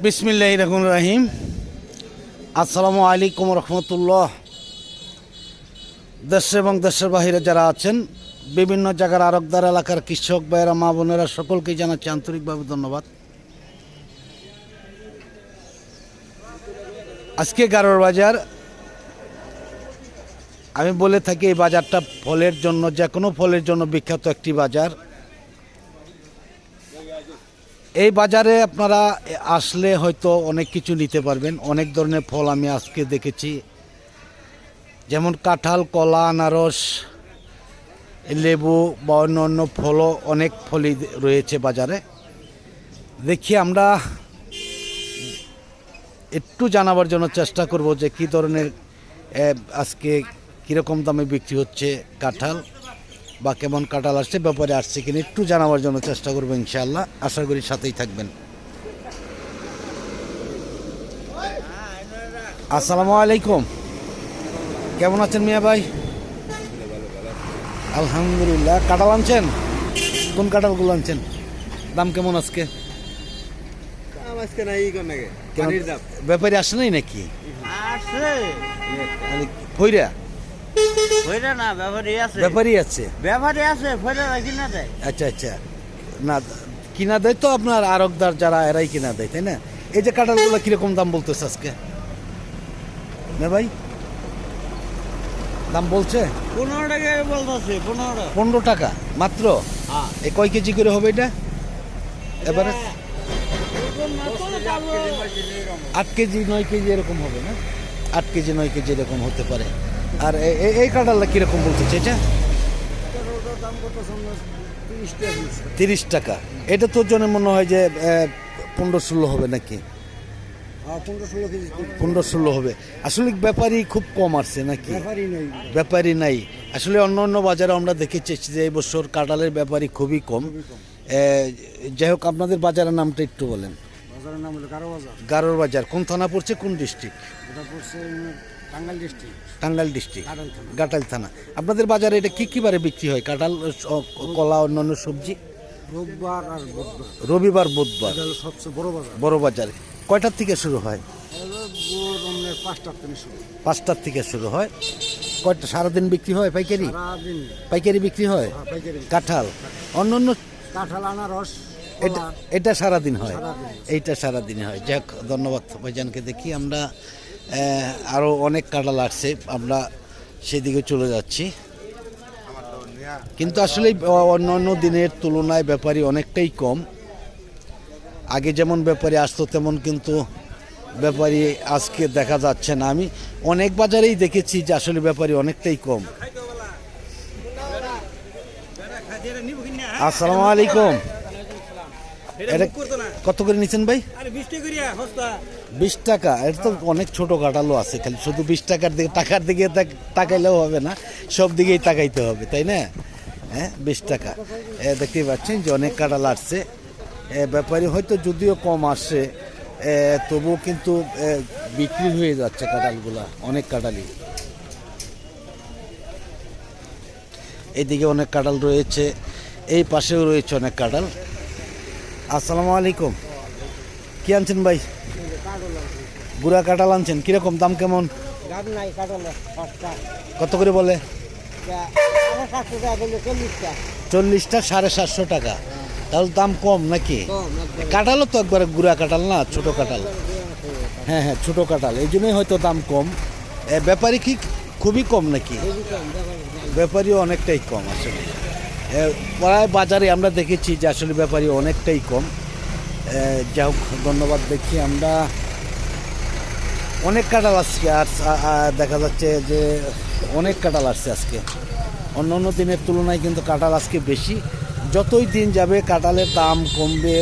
বিসমিল্লাহির রহমানির রহিম। আসসালামু আলাইকুম রহমতুল্লাহ। দেশ এবং দেশের বাহিরে যারা আছেন, বিভিন্ন জায়গার আরকদার এলাকার কৃষক ভাইয়েরা, মা বোনেরা, সকলকেই জানাচ্ছি আন্তরিকভাবে ধন্যবাদ। আজকে গারোর বাজার, আমি বলে থাকি এই বাজারটা ফলের জন্য, যে কোনো ফলের জন্য বিখ্যাত একটি বাজার। এই বাজারে আপনারা আসলে হয়তো অনেক কিছু নিতে পারবেন। অনেক ধরনের ফল আমি আজকে দেখেছি, যেমন কাঁঠাল, কলা, আনারস, লেবু বা অন্য অন্য ফলও, অনেক ফলই রয়েছে বাজারে। দেখি আমরা একটু জানাবার জন্য চেষ্টা করব যে কী ধরনের আজকে কীরকম দামে বিক্রি হচ্ছে কাঁঠাল, বা কেমন কাঁঠাল আসছে, ব্যাপারে আসছে কিনা একটু জানাবার জন্য চেষ্টা করবো ইনশাআল্লাহ। আশা করি সাথেই থাকবেন। আসসালামু আলাইকুম, কেমন আছেন মিয়া ভাই? আলহামদুলিল্লাহ। কাঁঠাল আনছেন? কোন কাঁঠালগুলো আনছেন? দাম কেমন আজকে? ব্যাপারী আসে নাই নাকি? ফইরা না, ব্যাপারী আছে। আচ্ছা আচ্ছা, না কিনা দেয় তো আপনার আরকদার যারা, এরাই কিনা দেয়, তাই না? এই যে কাঁঠালগুলো কিরকম দাম বলতেছে আজকে না ভাই? দাম বলছে 15 টাকা বলতেছে। 15 টাকা মাত্র। এই কয় কেজি করে হবে এটা এবারে? 8 কেজি 9 কেজি এরকম হবে না? 8 কেজি 9 কেজি এরকম হতে পারে। আর এই কাঁঠালটা কিরকম বলতেছে এটা? 30 টাকা। এটা তোর জন্য মনে হয় যে 15-16 হবে নাকি? 15-16 হবে। আসলে ব্যাপারী খুব কম আসছে নাকি? ব্যাপারী নাই আসলে। অন্য অন্য বাজারে আমরা দেখেছি যে এই বছর কাঁঠালের ব্যাপারী খুবই কম। যাই হোক, আপনাদের বাজারের নামটা একটু বলেন। বাজারের নাম হলো গারোর বাজার। কোন থানা পড়ছে, কোন ডিস্ট্রিক্ট? এটা পড়ছে টাঙ্গাইল ডিস্ট্রিক্ট। টাঙ্গাইল ডিস্ট্রিক্ট, ঘাটাইল থানা। আপনাদের বাজারে এটা কি কি বারে বিক্রি হয়? কাঁঠাল, কলা, অন্যান্য সবজি? রোববার আর বুধবার। রবিবার, বুধবার। এটা হলো সবচেয়ে বড় বাজার। বড় বাজারে কয়টার থেকে শুরু হয়? 5টার থেকে শুরু। 5টার থেকে শুরু হয়। কয়টা সারাদিন বিক্রি হয়? পাইকারি? সারাদিন পাইকারি বিক্রি হয়। পাইকারি। কাঁঠাল, অন্য অন্য কাঁঠাল, আনারস, এটা সারাদিন হয়। এইটা সারাদিন হয়। যাক, ধন্যবাদ ভাইজানকে। দেখি আমরা আরও অনেক কাঁঠাল আসছে, আমরা সেদিকে চলে যাচ্ছি। কিন্তু আসলে অন্য অন্য দিনের তুলনায় ব্যাপারী অনেকটাই কম। আগে যেমন ব্যাপারী আসতো তেমন কিন্তু ব্যাপারী আজকে দেখা যাচ্ছে না। আমি অনেক বাজারেই দেখেছি যে আসলে ব্যাপারী অনেকটাই কম। আসসালামু আলাইকুম। এটা কত করে নিচ্ছেন ভাই? 20 টাকা। এটা তো অনেক ছোট কাঁঠালও আছে। খালি শুধু 20 টাকার দিকে, টাকার দিকে তাকাইলেও হবে না, সব দিকেই তাকাইতে হবে, তাই না? হ্যাঁ, 20 টাকা। দেখতেই পাচ্ছেন যে অনেক কাঁঠাল আসছে। ব্যাপারী হয়তো যদিও কম আসছে, তবুও কিন্তু বিক্রি হয়ে যাচ্ছে কাঁঠালগুলা, অনেক কাঁঠালই। এইদিকে অনেক কাঁঠাল রয়েছে, এই পাশেও রয়েছে অনেক কাঁঠাল। আসসালামু আলাইকুম, কি আনছেন ভাই? গুড়া কাঁঠাল আনছেন। কিরকম দাম কেমন? কত করে বলে? 40টা 750 টাকা। তাহলে দাম কম নাকি? কাঁঠালও তো একবার গুড়া কাঁঠাল না, ছোট কাঁঠাল। হ্যাঁ হ্যাঁ, ছোট কাঁঠাল, এই জন্যই হয়তো দাম কম। ব্যাপারী কি খুবই কম নাকি? ব্যাপারীও অনেকটাই কম আসলে। প্রায় বাজারে আমরা দেখেছি যে আসলে ব্যাপারী অনেকটাই কম। যাই হোক, ধন্যবাদ। দেখি আমরা অনেক কাঁঠাল আসছে, আর দেখা যাচ্ছে যে অনেক কাঁঠাল আসছে আজকে। অন্য অন্য দিনের তুলনায় কিন্তু কাঁঠাল আজকে বেশি। যতই দিন যাবে কাঁঠালের দাম কমবে।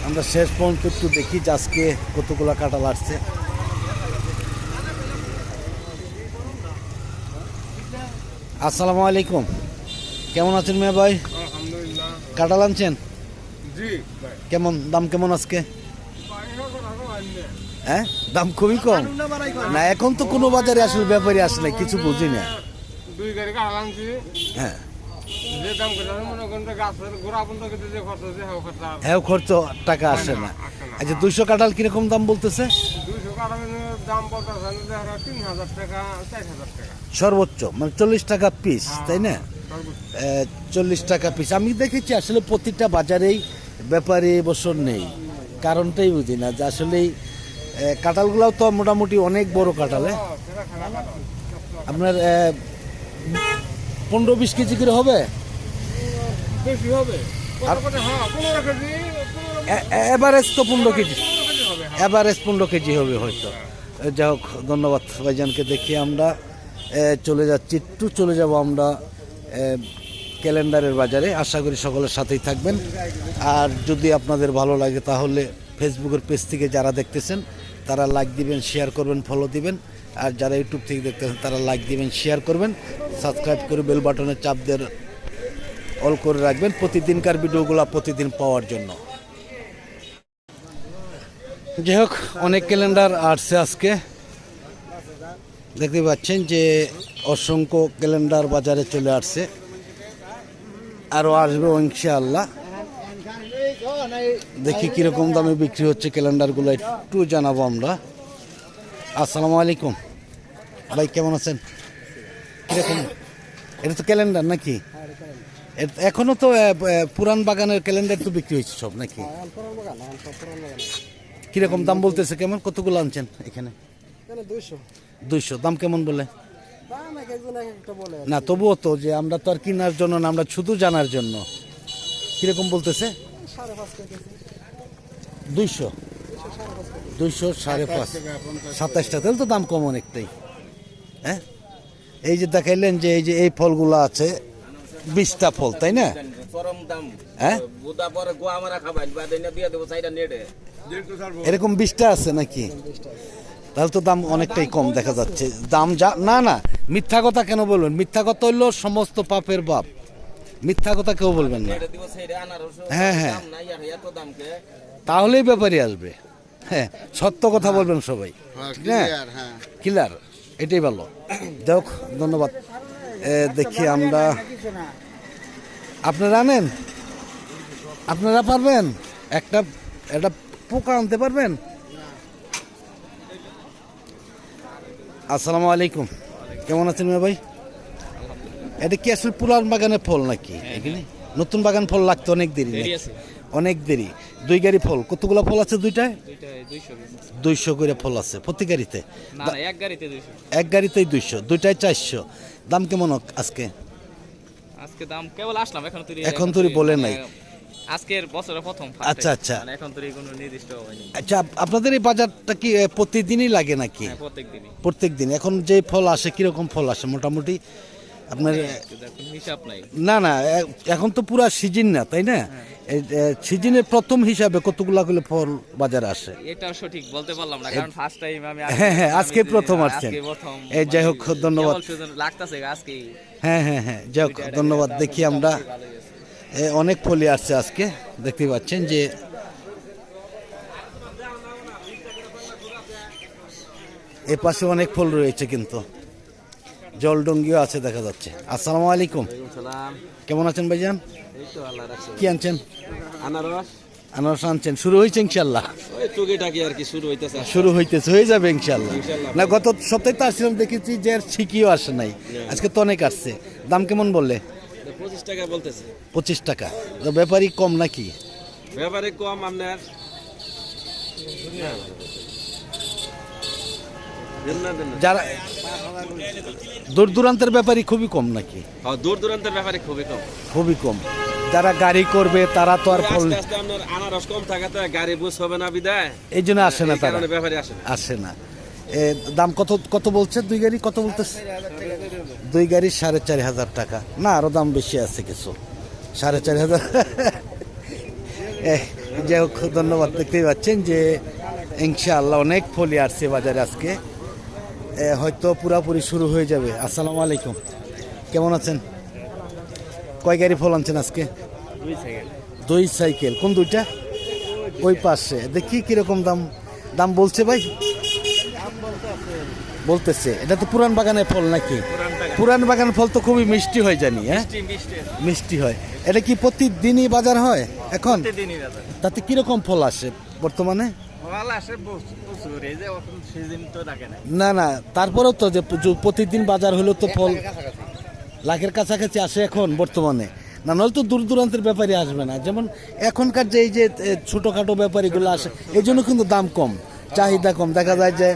আমরা শেষ পর্যন্ত একটু দেখি যে আজকে কতগুলো কাঁঠাল আসছে। আসসালামু আলাইকুম, কেমন আছেন মেয়ে ভাই? কাঁঠাল আনছেন? কেমন দাম কেমন আজকে? হ্যাঁ, দাম খুবই কম না। এখন তো কোনো বাজারে আসলে ব্যাপারী আসলে কিছু বুঝি না। দুই গাড়ি কাঁঠাল আনছি। হ্যাঁ, যে দাম করে মনে করেন যে গাছের গোড়া পর্যন্ত কিন্তু যে খরচ যে খরচা হ্যাঁ খরচ টাকা আসে না। আসে না। আচ্ছা 200 কাঁঠাল কিরকম দাম বলতেছে? 200 কাঠামের দাম বলতেছেন যে 3000 টাকা 4000 টাকা সর্বোচ্চ মানে 40 টাকা পিস, তাই না? সর্বোচ্চ। 40 টাকা পিস। আমি দেখেছি আসলে প্রতিটা বাজারেই ব্যাপারে বছর নেই, কারণটাই বুঝি না যে আসলেই কাঁঠালগুলাও তো মোটামুটি অনেক বড় কাঁঠাল। সেটা খারাপ কাঠাল। আপনার 15-20 কেজি করে হবে? বেশি হবে কত কত? হ্যাঁ 15 কেজি এভারেজ তো 15 কেজি, 15 কেজি হবে। এভারেজ 15 কেজি হবে হয়তো। যাই হোক, ধন্যবাদ ভাইজানকে। দেখি আমরা চলে যাচ্ছি, একটু চলে যাব আমরা ক্যালেন্ডারের বাজারে। আশা করি সকলের সাথেই থাকবেন। আর যদি আপনাদের ভালো লাগে তাহলে ফেসবুকের পেজ থেকে যারা দেখতেছেন তারা লাইক দিবেন, শেয়ার করবেন, ফলো দিবেন। আর যারা ইউটিউব থেকে দেখতেছেন তারা লাইক দিবেন, শেয়ার করবেন, সাবস্ক্রাইব করে বেল বাটনে চাপ দিয়ে অল করে রাখবেন প্রতিদিনকার ভিডিওগুলো প্রতিদিন পাওয়ার জন্য। যাই হোক, অনেক ক্যালেন্ডার আসছে আজকে। দেখতে পাচ্ছেন যে অসংখ্য ক্যালেন্ডার বাজারে চলে আসছে, আরও আসবে ইনশাআল্লাহ। দেখি কিরকম দামে বিক্রি হচ্ছে ক্যালেন্ডারগুলো একটু জানাবো আমরা। আসসালামু আলাইকুম ভাই, কেমন আছেন? কিরকম? এটা তো ক্যালেন্ডার নাকি? এখনো তো পুরান বাগানের ক্যালেন্ডার তো বিক্রি হয়েছে সব নাকি? কিরকম দাম বলতেছে? কেমন, কতগুলো আনছেন এখানে? 200। দাম কেমন বলে? না তবুও তো, যে আমরা তো আর কেনার জন্য না, আমরা শুধু জানার জন্য। কিরকম বলতেছে? 200, 5.5, 27 টাকা। তাহলে তো দাম কম অনেকটাই। হ্যাঁ, এই যে দেখাইলেন যে এই যে এই ফলগুলো আছে 20টা ফল, তাই না? হ্যাঁ, এরকম 20টা আছে নাকি? তাহলে তো দাম অনেকটাই কম দেখা যাচ্ছে। দাম যা না না, মিথ্যা কথা কেন বলবেন? মিথ্যা কথা হইলো সমস্ত পাপের বাপ। মিথ্যা কথা কেউ বলবেন না। হ্যাঁ হ্যাঁ, তাহলেই ব্যাপারই আসবে। হ্যাঁ, সত্য কথা বলবেন সবাই। ক্লিয়ার, এটাই ভালো। যাই হোক, ধন্যবাদ। দেখি আমরা, আপনারা আনেন, আপনারা পারবেন একটা পোকা আনতে পারবেন? আসসালামু আলাইকুম, কেমন আছেন মিয়া ভাই? এটা কি আসলে পুরান বাগানের ফল নাকি? এখানে নতুন বাগান ফল লাগতো অনেক দেরি, অনেক দেরি। 2 গাড়ি ফল, কতগুলো ফল আছে? 2টায় 200 করে ফল আছে প্রতি গাড়িতে? এক গাড়িতেই 200, 2টায় 400। দাম কেমন আজকে? দাম কেবল আসলাম এখন তৈরি বলে নাই। আজকের বছরের প্রথম। আচ্ছা আচ্ছা, এখন তৈরি কোনো নির্দিষ্ট হয়নি। আচ্ছা, আপনাদের এই বাজারটা কি প্রতিদিনই লাগে নাকি? প্রত্যেকদিনই। প্রত্যেক দিন। এখন যে ফল আসে কিরকম ফল আসে মোটামুটি আপনার? হিসাব নাই। না না, এখন তো পুরা সিজন না, তাই না? সিজনের প্রথম হিসাবে কতগুলা করে ফল বাজারে আসে? এটা সঠিক বলতে পারলাম না, কারণ ফার্স্ট টাইম আমি। হ্যাঁ হ্যাঁ, আজকে প্রথম আসছেন। এই যাই হোক, ধন্যবাদ। লাগতাছে আজকে। হ্যাঁ হ্যাঁ হ্যাঁ, যাই হোক, ধন্যবাদ। দেখি আমরা অনেক ফলই আসছে আজকে। দেখতে পাচ্ছেন যে এ পাশে অনেক ফল রয়েছে, কিন্তু জলডঙ্গিও আছে দেখা যাচ্ছে। আসসালামু আলাইকুম, কেমন আছেন ভাইজান? কি আনছেন? আনারস আনছেন। শুরু হয়েছে ইনশাল্লাহ? শুরু হইতেছে, হয়ে যাবে ইনশাল্লাহ। না, গত সপ্তাহে তো আসছিলাম, দেখেছি যে আর ছিকিও আসে নাই। আজকে তো অনেক আসছে। দাম কেমন বললে? 25 টাকা বলতেছে। 25 টাকা। ব্যাপারই কম নাকি? ব্যাপারে কম আপনার। যারা দূর দূরান্তের ব্যাপারই খুবই কম নাকি? দূর দূরান্তের ব্যাপারে খুবই কম। খুবই কম। যারা গাড়ি করবে তারা তো আর ফল, আস্তে আস্তে আপনার আনারস কম থাকাতে গাড়ি বুঝ হবে না বিদায়, এই জন্য আসে না, তারা ব্যাপারে আসে না। দাম কত কত বলছে? 2 গাড়ি কত বলতেছে? 2 গাড়ি 4,500 টাকা। না, আরো দাম বেশি আছে কিছু, 4,500। যাই হোক, ধন্যবাদ। দেখতেই পাচ্ছেন যে ইনশাআল্লাহ অনেক ফলই আসছে বাজারে আজকে। হয়তো পুরাপুরি শুরু হয়ে যাবে। আসসালামু আলাইকুম, কেমন আছেন? কয় গাড়ি ফল আনছেন আজকে? 2 সাইকেল। কোন 2টা? ওই পাশে। দেখি কিরকম দাম বলছে ভাই? বলতেছে। এটা তো পুরান বাগানের ফল নাকি? পুরান বাগান ফল তো খুবই মিষ্টি হয় জানি, হ্যাঁ মিষ্টি মিষ্টি হয়। এটা কি প্রতিদিনই বাজার হয় এখন? প্রতিদিনই বাজার তাতে কিরকম ফল আসে বর্তমানে? ফল আসে প্রচুর, এই যে এখন সিজন তো রাখে না। না না, তারপরেও তো যে প্রতিদিন বাজার হলেও তো ফল লাখের কাছাকাছি আসে এখন বর্তমানে। না নইলে তো দূর দূরান্তের ব্যাপারী আসবে না। যেমন এখনকার যে এই যে ছোটোখাটো ব্যাপারীগুলো আসে, এই জন্য কিন্তু দাম কম, চাহিদা কম। দেখা যায় যে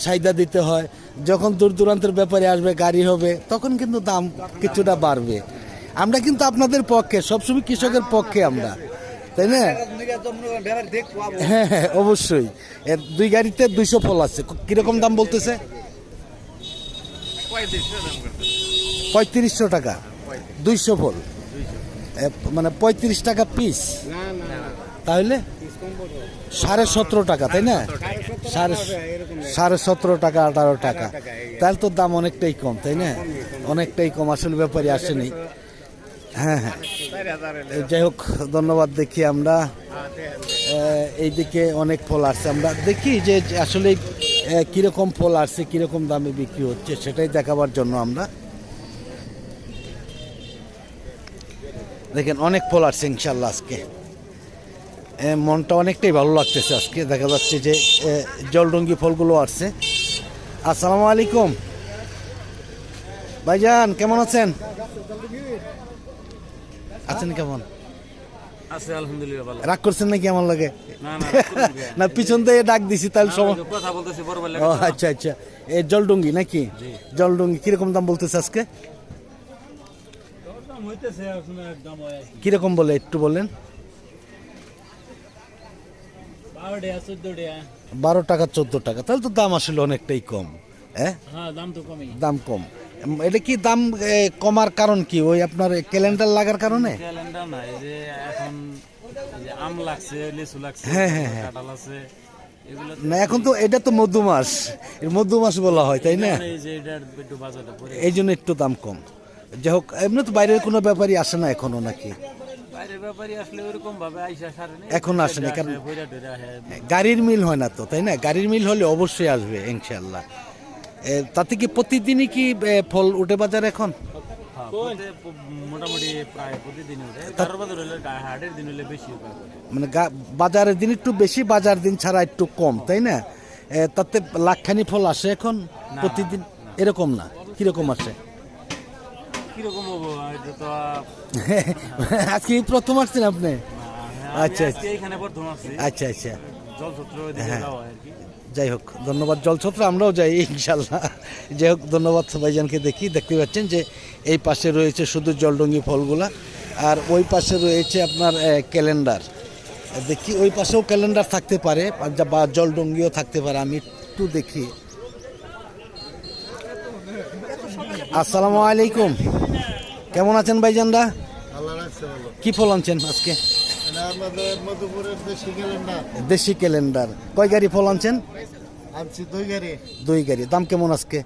চাহিদা দিতে হয়, যখন দূর দূরান্তের ব্যাপারী আসবে, গাড়ি হবে, তখন কিন্তু দাম কিছুটা বাড়বে। আমরা কিন্তু আপনাদের পক্ষে, সবসময় কৃষকের পক্ষে আমরা, তাই না? হ্যাঁ হ্যাঁ অবশ্যই। এর 2 গাড়িতে 200 ফল আছে। কিরকম দাম বলতেছে? 3500 টাকা 200 ফল, মানে 35 টাকা পিস। তাহলে 17.5 টাকা, তাই না? 17.5 টাকা 18 টাকা, তাহলে তো দাম অনেকটাই কম, তাই না? অনেকটাই কম, আসলে ব্যাপারী আসেনি। হ্যাঁ হ্যাঁ, যাই হোক ধন্যবাদ। দেখি আমরা এইদিকে অনেক ফল আসছে, আমরা দেখি যে আসলে কীরকম ফল আসছে, কীরকম দামে বিক্রি হচ্ছে, সেটাই দেখাবার জন্য আমরা। দেখেন অনেক ফল আসছে ইনশাল্লাহ আজকে, মনটা অনেকটাই ভালো লাগতেছে আজকে। দেখা যাচ্ছে যে জলরঙ্গি ফলগুলো আসছে। আসসালামু আলাইকুম ভাইজান, কেমন আছেন? আছেন কেমন? আছে আলহামদুলিল্লাহ ভালো। রাগ করছেন নাকি আমার লাগে? না না না পিছন থেকে ডাক দিছি তাহলে সময়। কথা বলতেছি বড় ভাই ও আচ্ছা আচ্ছা, এই জলডুঙ্গি নাকি? জলডুঙ্গি কিরকম দাম বলতেছে আজকে? হইতেছে আপনার দাম হয় কিরকম বলে একটু বলেন। 12 টাকা 14 টাকা, তাহলে তো দাম আসলে অনেকটাই কম। হ্যাঁ দাম তো কমই। দাম কম। এটা কি দাম কমার কারণ কি? ওই আপনার ক্যালেন্ডার লাগার কারণে? ক্যালেন্ডার না, এই যে এখন এই যে আম লাগছে, লিচু লাগছে, হ্যাঁ, হ্যাঁ, হ্যাঁ। কাঁঠাল আছে, এগুলো না এখন তো এটা তো মধুমাস, মধুমাস বলা হয়, তাই না? এই যে এটার একটু বাজারটা পড়ে। এই জন্য একটু দাম কম। যাই হোক, এমনি তো বাইরের কোনো ব্যাপারই আসে না এখনো নাকি? বাইরের ব্যাপারী আসলে ওরকম ভাবে আইসা সারেনি, এখন আসেনি, কারণ বইরা টইরা গাড়ির মিল হয় না তো, তাই না? গাড়ির মিল হলে অবশ্যই আসবে ইনশাল্লাহ। তাতে কি প্রতিদিনই কি ফল উঠে বাজার এখন? মোটামুটি প্রায় প্রতিদিন উঠে। কারোর বাজার হলে হাটের দিন হলে বেশি উপায় করে। মানে বাজারের দিন একটু বেশি, বাজার দিন ছাড়া একটু কম, তাই না? তাতে লাখখানি ফল আসে এখন প্রতিদিন? এরকম না, কিরকম আসে? কিরকম হবো এটা তো আজকে প্রথম আসছেন আপনি? আচ্ছা আজকে এখানে প্রথম আসছি। আচ্ছা আচ্ছা, জলছত্র ওইদিকে যাওয়া আর কি। যাই হোক ধন্যবাদ। জলছত্র আমরাও যাই ইনশাল্লাহ। যাই হোক ধন্যবাদ ভাইজানকে। দেখতে পাচ্ছেন যে এই পাশে রয়েছে শুধু জলডঙ্গি ফলগুলা, আর ওই পাশে রয়েছে আপনার ক্যালেন্ডার। দেখি ওই পাশেও ক্যালেন্ডার থাকতে পারে বা জলডঙ্গিও থাকতে পারে, আমি একটু দেখি। আসসালামু আলাইকুম, কেমন আছেন ভাইজানরা? কি ফল আনছেন আজকে? দেশি ক্যালেন্ডার। কয় গাড়ি ফল আনছেন? আনছি 2 গাড়ি। 2 গাড়ি। দাম কেমন আজকে?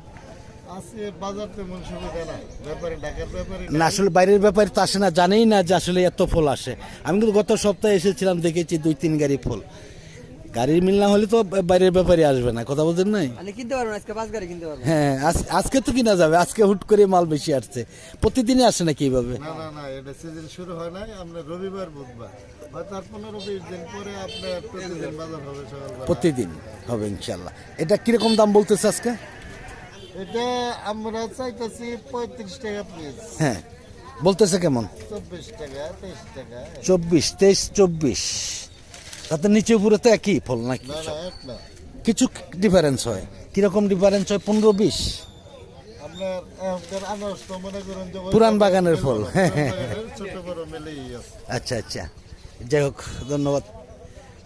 আছে বাজার তেমন সুবিধা না, ব্যাপারে ঢাকার ব্যাপারে না আসলে বাইরের ব্যাপারে তো আসে না, জানেই না যে আসলে এত ফল আসে। আমি কিন্তু গত সপ্তাহে এসেছিলাম, দেখেছি 2-3 গাড়ি ফল। গাড়ির মিল না হলে তো বাইরের ব্যাপারে আসবে না, কথা বলছেন নাই? কিনতে পারবেন আজকে 5 গাড়ি কিনতে পারবেন। হ্যাঁ আজকে তো কিনা যাবে, আজকে হুট করে মাল বেশি আসছে। প্রতিদিনই আসে নাকি এইভাবে? না না না, এটা সিজন শুরু হয় নাই, আমরা রবিবার বুধবার বা তার 15-20 দিন পরে আপনার প্রতিদিন বাজার হবে সকালবেলা। প্রতিদিন হবে ইনশাল্লাহ। এটা কিরকম দাম বলতেছে আজকে? এটা আমরা চাইতেছি 35 টাকা পিস। হ্যাঁ বলতেছে কেমন? 24 টাকা 23 টাকা। 24, 23, 24। তাতে নিচে উপরে তো একই ফল নাকি? না না এক না, কিছু ডিফারেন্স হয়। কিরকম ডিফারেন্স হয়? 15-20। আপনার এখনকার আনারস তো মনে করেন যে পুরান বাগানের ফল। ছোট বড় মিলেই আছে। আচ্ছা আচ্ছা, যাই হোক ধন্যবাদ।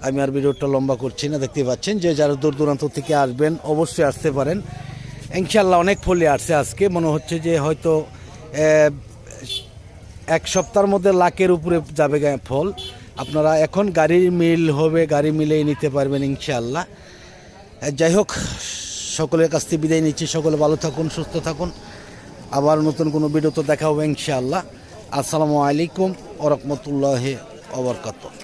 আমি আর ভিডিওটা লম্বা করছি না। দেখতে পাচ্ছেন যে যারা দূর দূরান্ত থেকে আসবেন অবশ্যই আসতে পারেন ইনশাল্লাহ। অনেক ফলই আসছে আজকে, মনে হচ্ছে যে হয়তো 1 সপ্তাহের মধ্যে লাখের উপরে যাবে ফল। আপনারা এখন গাড়ির মিল হবে, গাড়ি মিলেই নিতে পারবেন ইনশাল্লাহ। যাই হোক সকলের কাছ থেকে বিদায় নিচ্ছি। সকলে ভালো থাকুন, সুস্থ থাকুন। আবার নতুন কোনো ভিডিওতে দেখা হবে ইনশাআল্লাহ। আসসালামু আলাইকুম ওয়া রাহমাতুল্লাহি ওয়া বারাকাতুহু।